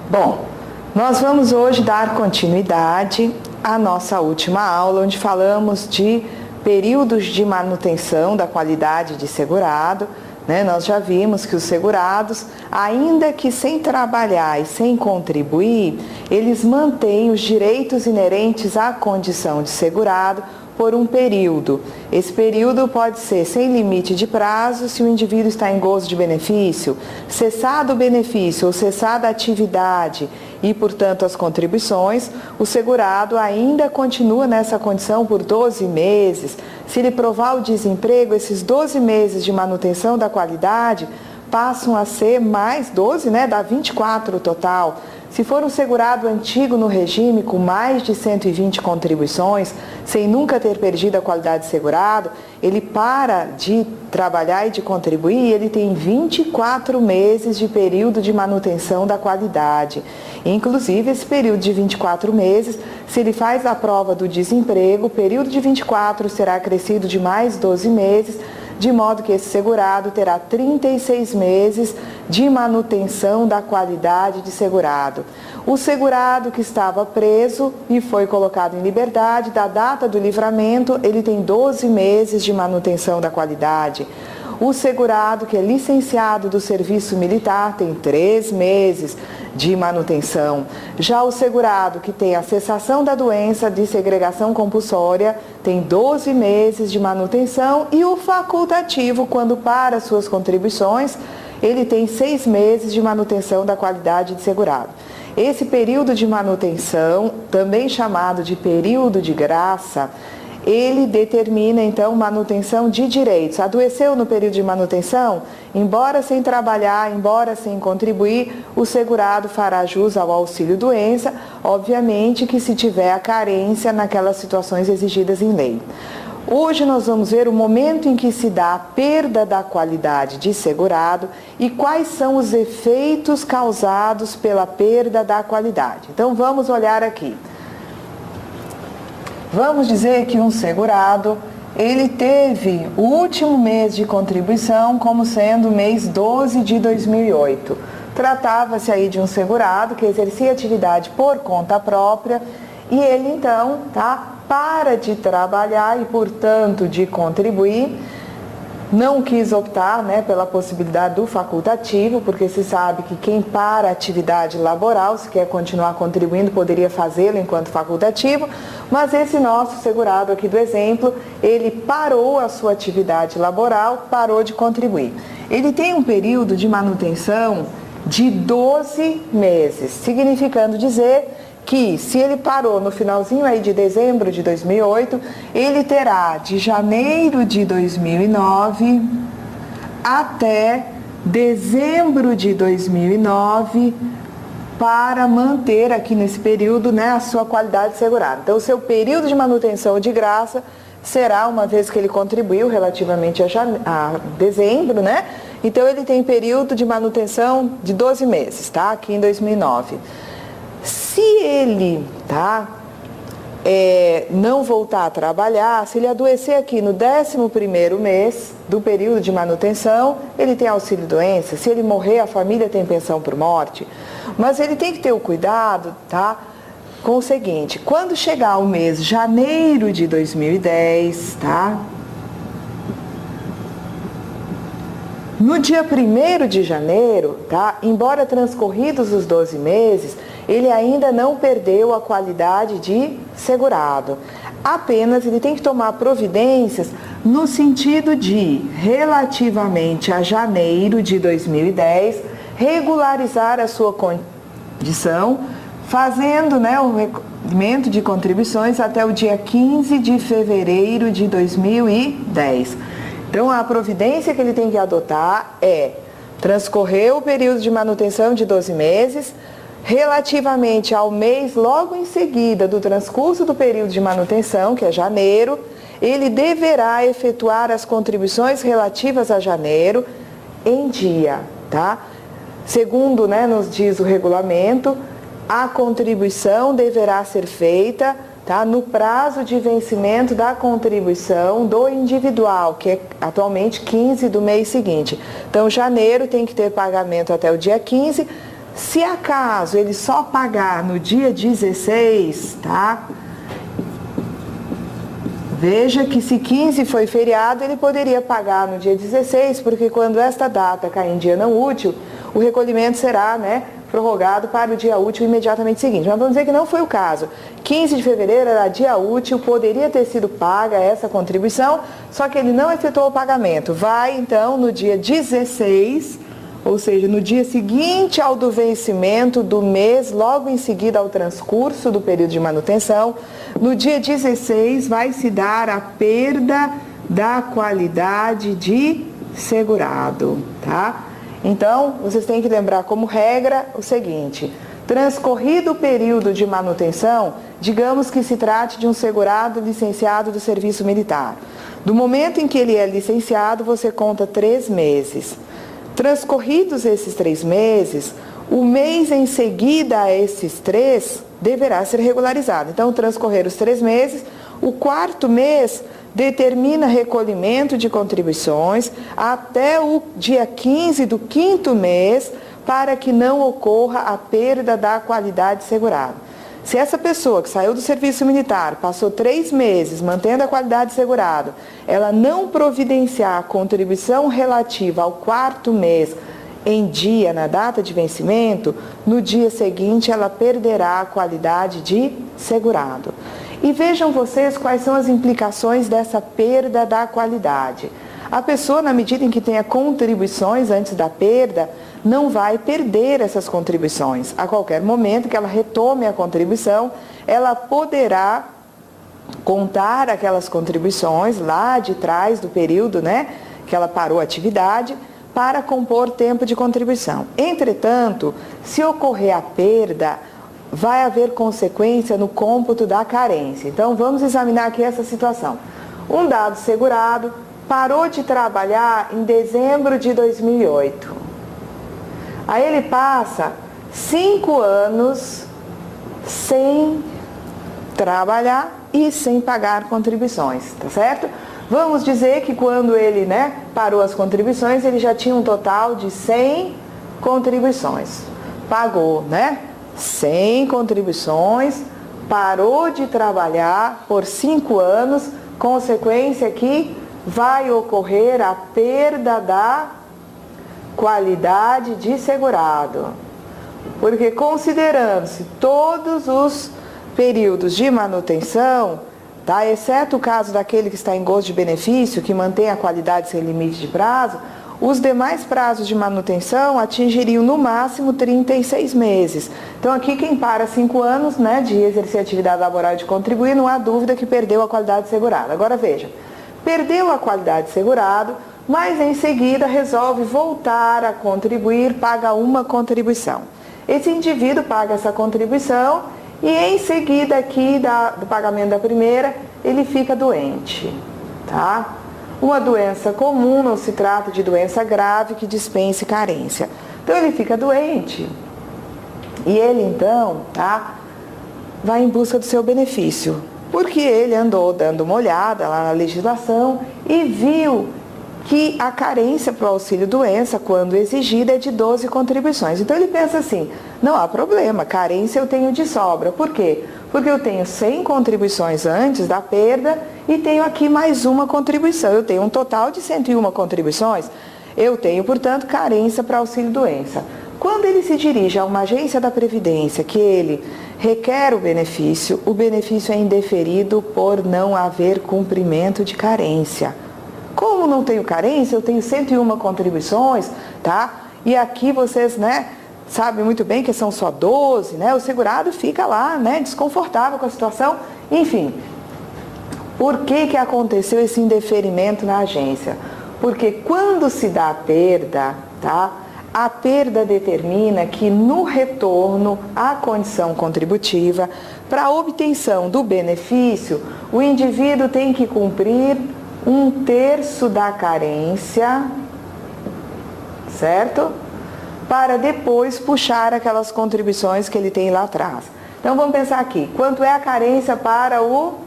Bom, nós vamos hoje dar continuidade à nossa última aula, onde falamos de períodos de manutenção da qualidade de segurado. Nós já vimos que os segurados, ainda que sem trabalhar e sem contribuir, eles mantêm os direitos inerentes à condição de segurado por um período. Esse período pode ser sem limite de prazo se o indivíduo está em gozo de benefício, cessado o benefício ou cessada a atividade e, portanto, as contribuições, o segurado ainda continua nessa condição por 12 meses. Se ele provar o desemprego, esses 12 meses de manutenção da qualidade passam a ser mais 12, dá 24 total. Se for um segurado antigo no regime com mais de 120 contribuições, sem nunca ter perdido a qualidade de segurado, ele para de trabalhar e de contribuir e ele tem 24 meses de período de manutenção da qualidade. Inclusive, esse período de 24 meses, se ele faz a prova do desemprego, o período de 24 será acrescido de mais 12 meses, de modo que esse segurado terá 36 meses de manutenção da qualidade de segurado. O segurado que estava preso e foi colocado em liberdade, da data do livramento, ele tem 12 meses de manutenção da qualidade. O segurado que é licenciado do serviço militar tem 3 meses de manutenção. Já o segurado que tem a cessação da doença de segregação compulsória tem 12 meses de manutenção e o facultativo, quando para suas contribuições, ele tem 6 meses de manutenção da qualidade de segurado. Esse período de manutenção, também chamado de período de graça, ele determina, então, manutenção de direitos. Adoeceu no período de manutenção? Embora sem trabalhar, embora sem contribuir, o segurado fará jus ao auxílio-doença, obviamente que se tiver a carência naquelas situações exigidas em lei. Hoje nós vamos ver o momento em que se dá a perda da qualidade de segurado e quais são os efeitos causados pela perda da qualidade. Então, vamos olhar aqui. Vamos dizer que um segurado, ele teve o último mês de contribuição como sendo o mês 12 de 2008. Tratava-se aí de um segurado que exercia atividade por conta própria e ele então, para de trabalhar e, portanto, de contribuir. Não quis optar pela possibilidade do facultativo, porque se sabe que quem para a atividade laboral, se quer continuar contribuindo, poderia fazê-lo enquanto facultativo, mas esse nosso segurado aqui do exemplo, ele parou a sua atividade laboral, parou de contribuir. Ele tem um período de manutenção de 12 meses, significando dizer que se ele parou no finalzinho aí de dezembro de 2008, ele terá de janeiro de 2009 até dezembro de 2009 para manter aqui nesse período a sua qualidade de segurado. Então, o seu período de manutenção de graça será, uma vez que ele contribuiu relativamente a dezembro, Então, ele tem período de manutenção de 12 meses, aqui em 2009. Se ele não voltar a trabalhar, se ele adoecer aqui no 11º mês do período de manutenção, ele tem auxílio-doença. Se ele morrer, a família tem pensão por morte. Mas ele tem que ter o cuidado com o seguinte: quando chegar o mês de janeiro de 2010, no dia 1º de janeiro, embora transcorridos os 12 meses, ele ainda não perdeu a qualidade de segurado. Apenas ele tem que tomar providências no sentido de, relativamente a janeiro de 2010, regularizar a sua condição, fazendo o recolhimento de contribuições até o dia 15 de fevereiro de 2010. Então, a providência que ele tem que adotar é transcorrer o período de manutenção de 12 meses, relativamente ao mês logo em seguida do transcurso do período de manutenção, que é janeiro, ele deverá efetuar as contribuições relativas a janeiro em dia, Segundo, nos diz o regulamento, a contribuição deverá ser feita no prazo de vencimento da contribuição do individual, que é atualmente 15 do mês seguinte. Então, janeiro tem que ter pagamento até o dia 15, Se acaso ele só pagar no dia 16, tá? Veja que se 15 foi feriado, ele poderia pagar no dia 16, porque quando esta data cair em dia não útil, o recolhimento será, né, prorrogado para o dia útil imediatamente seguinte. Mas vamos dizer que não foi o caso. 15 de fevereiro era dia útil, poderia ter sido paga essa contribuição, só que ele não efetuou o pagamento. Vai, então, no dia 16, ou seja, no dia seguinte ao do vencimento do mês, logo em seguida ao transcurso do período de manutenção, no dia 16 vai se dar a perda da qualidade de segurado, tá? Então, vocês têm que lembrar como regra o seguinte: transcorrido o período de manutenção, digamos que se trate de um segurado licenciado do serviço militar. Do momento em que ele é licenciado, você conta 3 meses. Transcorridos esses 3 meses, o mês em seguida a esses 3 deverá ser regularizado. Então, transcorrer os 3 meses, o 4º mês determina recolhimento de contribuições até o dia 15 do 5º mês, para que não ocorra a perda da qualidade segurada. Se essa pessoa que saiu do serviço militar, passou 3 meses mantendo a qualidade segurada, ela não providenciar a contribuição relativa ao 4º mês em dia, na data de vencimento, no dia seguinte ela perderá a qualidade de segurado. E vejam vocês quais são as implicações dessa perda da qualidade. A pessoa, na medida em que tenha contribuições antes da perda, não vai perder essas contribuições. A qualquer momento que ela retome a contribuição, ela poderá contar aquelas contribuições lá de trás do período, né, que ela parou a atividade, para compor tempo de contribuição. Entretanto, se ocorrer a perda, vai haver consequência no cômputo da carência. Então, vamos examinar aqui essa situação. Um dado segurado parou de trabalhar em dezembro de 2008. Aí ele passa 5 anos sem trabalhar e sem pagar contribuições, tá certo? Vamos dizer que quando ele, né, parou as contribuições, ele já tinha um total de 100 contribuições. Pagou, né? 100 contribuições, parou de trabalhar por 5 anos, consequência que vai ocorrer a perda da qualidade de segurado. Porque considerando-se todos os períodos de manutenção, tá, exceto o caso daquele que está em gozo de benefício, que mantém a qualidade sem limite de prazo, os demais prazos de manutenção atingiriam no máximo 36 meses. Então aqui quem para 5 anos, né, de exercer atividade laboral e de contribuir, não há dúvida que perdeu a qualidade segurada. Agora veja, perdeu a qualidade segurado, mas em seguida resolve voltar a contribuir, paga uma contribuição. Esse indivíduo paga essa contribuição e em seguida aqui do pagamento da primeira, ele fica doente, tá? Uma doença comum, não se trata de doença grave que dispense carência. Então ele fica doente e ele então, tá, vai em busca do seu benefício, porque ele andou dando uma olhada lá na legislação e viu que a carência para o auxílio doença, quando exigida, é de 12 contribuições. Então ele pensa assim, não há problema, carência eu tenho de sobra. Por quê? Porque eu tenho 100 contribuições antes da perda e tenho aqui mais uma contribuição. Eu tenho um total de 101 contribuições, eu tenho, portanto, carência para auxílio doença. Quando ele se dirige a uma agência da Previdência que ele requer o benefício é indeferido por não haver cumprimento de carência. Como não tenho carência, eu tenho 101 contribuições, tá? E aqui vocês, né, sabem muito bem que são só 12, né? O segurado fica lá, né, desconfortável com a situação. Enfim, por que aconteceu esse indeferimento na agência? Porque quando se dá a perda, tá? A perda determina que no retorno à condição contributiva, para a obtenção do benefício, o indivíduo tem que cumprir 1/3 da carência, certo? Para depois puxar aquelas contribuições que ele tem lá atrás. Então vamos pensar aqui, quanto é a carência para o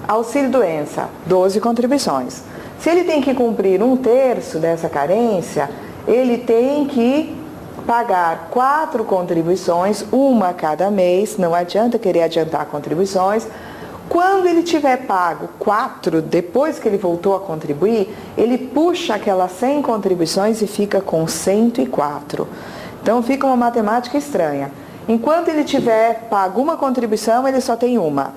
auxílio doença? 12 contribuições. Se ele tem que cumprir 1/3 dessa carência, ele tem que pagar 4 contribuições, uma a cada mês, não adianta querer adiantar contribuições. Quando ele tiver pago 4, depois que ele voltou a contribuir, ele puxa aquelas 100 contribuições e fica com 104. Então fica uma matemática estranha. Enquanto ele tiver pago uma contribuição, ele só tem uma.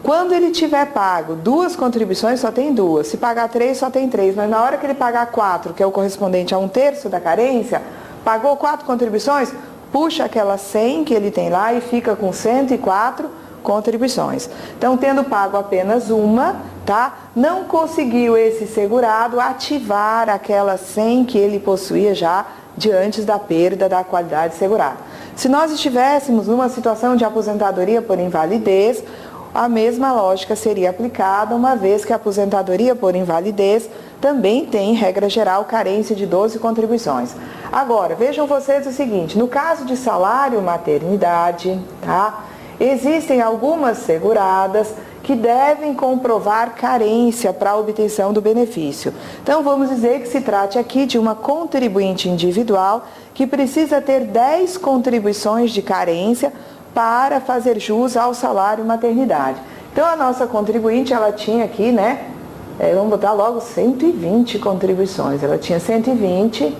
Quando ele tiver pago 2 contribuições, só tem 2. Se pagar 3, só tem 3. Mas na hora que ele pagar 4, que é o correspondente a 1/3 da carência, pagou 4 contribuições, puxa aquelas 100 que ele tem lá e fica com 104 contribuições. Então, tendo pago apenas uma, tá? Não conseguiu esse segurado ativar aquelas 100 que ele possuía já de antes da perda da qualidade segurada. Se nós estivéssemos numa situação de aposentadoria por invalidez, a mesma lógica seria aplicada, uma vez que a aposentadoria por invalidez também tem, regra geral, carência de 12 contribuições. Agora, vejam vocês o seguinte, no caso de salário maternidade, tá? Existem algumas seguradas que devem comprovar carência para a obtenção do benefício. Então, vamos dizer que se trate aqui de uma contribuinte individual que precisa ter 10 contribuições de carência para fazer jus ao salário maternidade. Então, a nossa contribuinte, ela tinha aqui, né, vamos botar logo 120 contribuições. Ela tinha 120,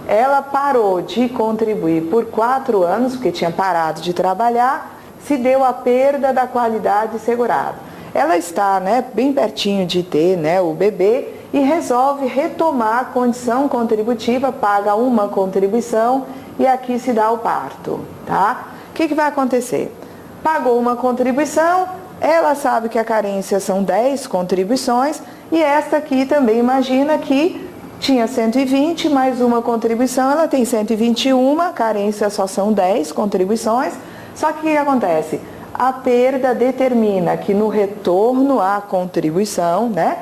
ela parou de contribuir por 4 anos, porque tinha parado de trabalhar, se deu a perda da qualidade segurada. Ela está, né, bem pertinho de ter, né, o bebê e resolve retomar a condição contributiva, paga uma contribuição e aqui se dá o parto, tá? O que vai acontecer? Pagou uma contribuição, ela sabe que a carência são 10 contribuições e esta aqui também imagina que tinha 120 mais uma contribuição, ela tem 121, a carência só são 10 contribuições, só que o que acontece? A perda determina que no retorno à contribuição, né,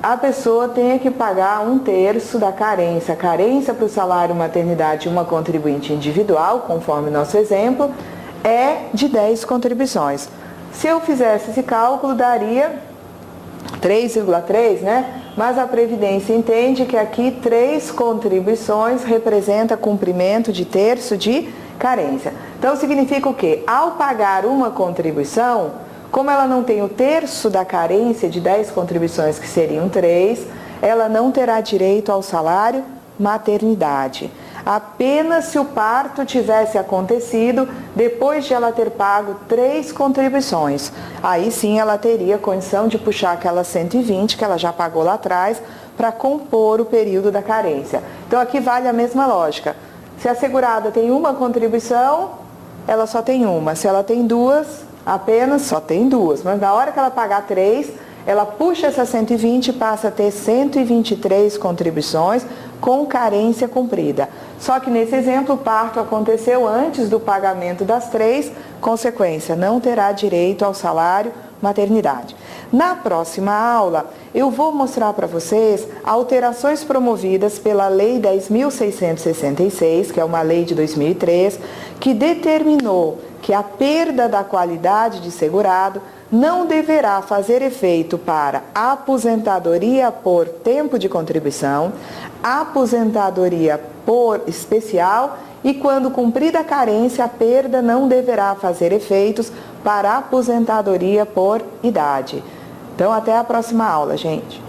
a pessoa tenha que pagar 1/3 da carência. A carência para o salário maternidade, uma contribuinte individual, conforme nosso exemplo, é de 10 contribuições. Se eu fizesse esse cálculo, daria 3,3, né? Mas a Previdência entende que aqui 3 contribuições representa cumprimento de 1/3 de carência. Então, significa o quê? Ao pagar uma contribuição, como ela não tem o 1/3 da carência de 10 contribuições, que seriam 3, ela não terá direito ao salário maternidade. Apenas se o parto tivesse acontecido depois de ela ter pago 3 contribuições. Aí sim ela teria condição de puxar aquelas 120 que ela já pagou lá atrás para compor o período da carência. Então aqui vale a mesma lógica. Se a segurada tem uma contribuição, ela só tem uma. Se ela tem 2, apenas só tem 2. Mas na hora que ela pagar 3, ela puxa essa 120 e passa a ter 123 contribuições com carência cumprida. Só que nesse exemplo o parto aconteceu antes do pagamento das 3, consequência, não terá direito ao salário maternidade. Na próxima aula, eu vou mostrar para vocês alterações promovidas pela Lei 10.666, que é uma lei de 2003, que determinou que a perda da qualidade de segurado não deverá fazer efeito para aposentadoria por tempo de contribuição, aposentadoria por especial e, quando cumprida a carência, a perda não deverá fazer efeitos para aposentadoria por idade. Então, até a próxima aula, gente.